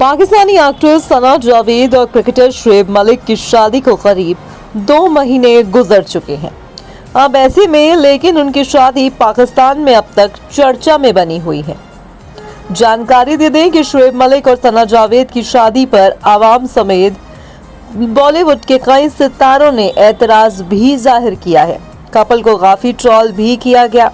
Pakistani actor सना जावेद और cricketer Shoaib Malik की शादी को करीब 2 महीने गुजर चुके हैं। अब ऐसे में लेकिन उनकी शादी पाकिस्तान में अब तक चर्चा में बनी हुई है। जानकारी दे दें कि शुएब मलिक और सना जावेद की शादी पर आवाम समेत बॉलीवुड के कई सितारों ने एतराज भी जाहिर किया है। कपल को काफी ट्रोल भी किया गया,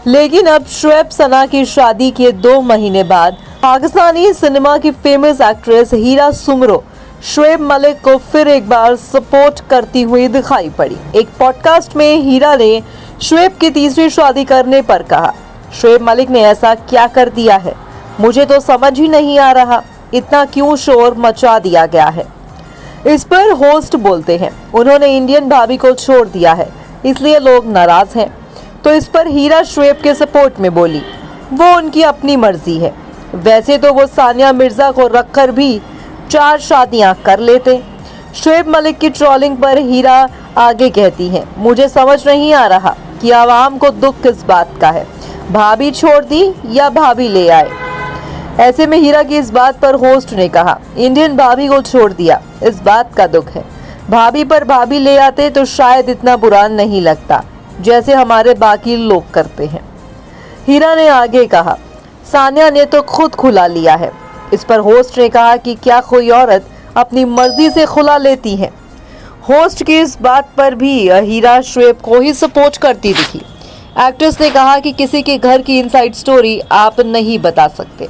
लेकिन अब शुएब सना की शादी के 2 महीने बाद पाकिस्तानी सिनेमा की फेमस एक्ट्रेस हीरा सुमरो शुएब मलिक को फिर एक बार सपोर्ट करती हुई दिखाई पड़ी। एक पॉडकास्ट में हीरा ने शुएब की तीसरी शादी करने पर कहा, शुएब मलिक ने ऐसा क्या कर दिया है, मुझे तो समझ ही नहीं आ रहा, इतना क्यों शोर मचा दिया गया है। इस पर होस्ट बोलते हैं, उन्होंने इंडियन भाभी को छोड़ दिया है इसलिए लोग नाराज हैं। तो इस पर हीरा शुएब के सपोर्ट में बोली, वो उनकी अपनी मर्जी है, वैसे तो वो सानिया मिर्जा को रखकर भी 4 शादियां कर लेते। शुएब मलिक की ट्रोलिंग पर हीरा आगे कहती हैं, मुझे समझ नहीं आ रहा कि आवाम को दुख किस बात का है, भाभी छोड़ दी या भाभी ले आए। ऐसे में हीरा की इस बात पर होस्ट ने कहा, इंडियन भाभी को छोड़ दिया इस बात का दुख है, भाभी पर भाभी ले आते तो शायद इतना बुरा नहीं लगता जैसे हमारे बाकी लोग करते हैं। हीरा ने आगे कहा, सानिया ने तो खुद खुला लिया है। इस पर होस्ट ने कहा कि क्या कोई औरत अपनी मर्जी से खुला लेती है। होस्ट की इस बात पर भी हीरा शुएब को ही सपोर्ट करती दिखी। एक्ट्रेस ने कहा कि किसी के घर की इनसाइड स्टोरी आप नहीं बता सकते,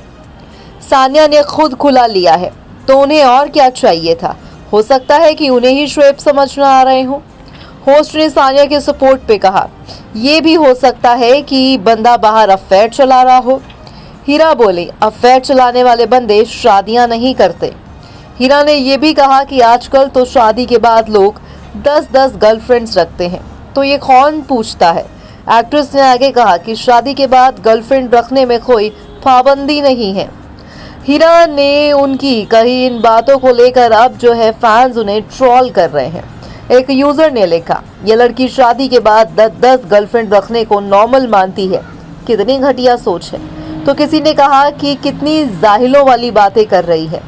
सानिया ने खुद खुला लिया है तो उन्हें और क्या चाहिए था, हो सकता है कि उन्हें ही शुएब समझ न आ रहे हों। होस्ट ने सानिया के सपोर्ट पे कहा, ये भी हो सकता है कि बंदा बाहर अफेयर चला रहा हो। हीरा बोली, अफेयर चलाने वाले बंदे शादियां नहीं करते। हीरा ने यह भी कहा कि आजकल तो शादी के बाद लोग 10-10 गर्लफ्रेंड्स रखते हैं, तो ये कौन पूछता है। एक्ट्रेस ने आगे कहा कि शादी के बाद गर्लफ्रेंड रखने में कोई पाबंदी नहीं है। हीरा ने उनकी कही इन बातों को लेकर अब जो है फैंस उन्हें ट्रोल कर रहे हैं। एक यूजर ने लिखा, ये लड़की शादी के बाद 10-10 गर्लफ्रेंड रखने को नॉर्मल मानती है, कितनी घटिया सोच है। तो किसी ने कहा कि कितनी जाहिलों वाली बातें कर रही है,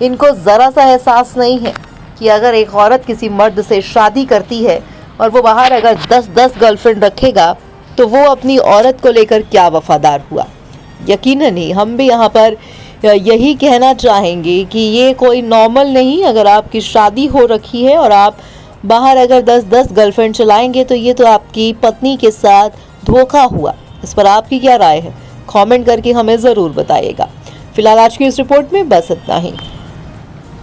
इनको ज़रा सा एहसास नहीं है कि अगर एक औरत किसी मर्द से शादी करती है और वो बाहर अगर 10-10 गर्लफ्रेंड रखेगा तो वो अपनी औरत को लेकर क्या वफादार हुआ। यकीनन ही हम भी यहाँ पर यही कहना चाहेंगे कि ये कोई नॉर्मल नहीं। अगर आपकी शादी हो रखी है और आप बाहर अगर 10-10 गर्लफ्रेंड चलाएंगे तो ये तो आपकी पत्नी के साथ धोखा हुआ। इस पर आपकी क्या राय है, कमेंट करके हमें ज़रूर बताइएगा। फिलहाल आज की इस रिपोर्ट में बस इतना ही।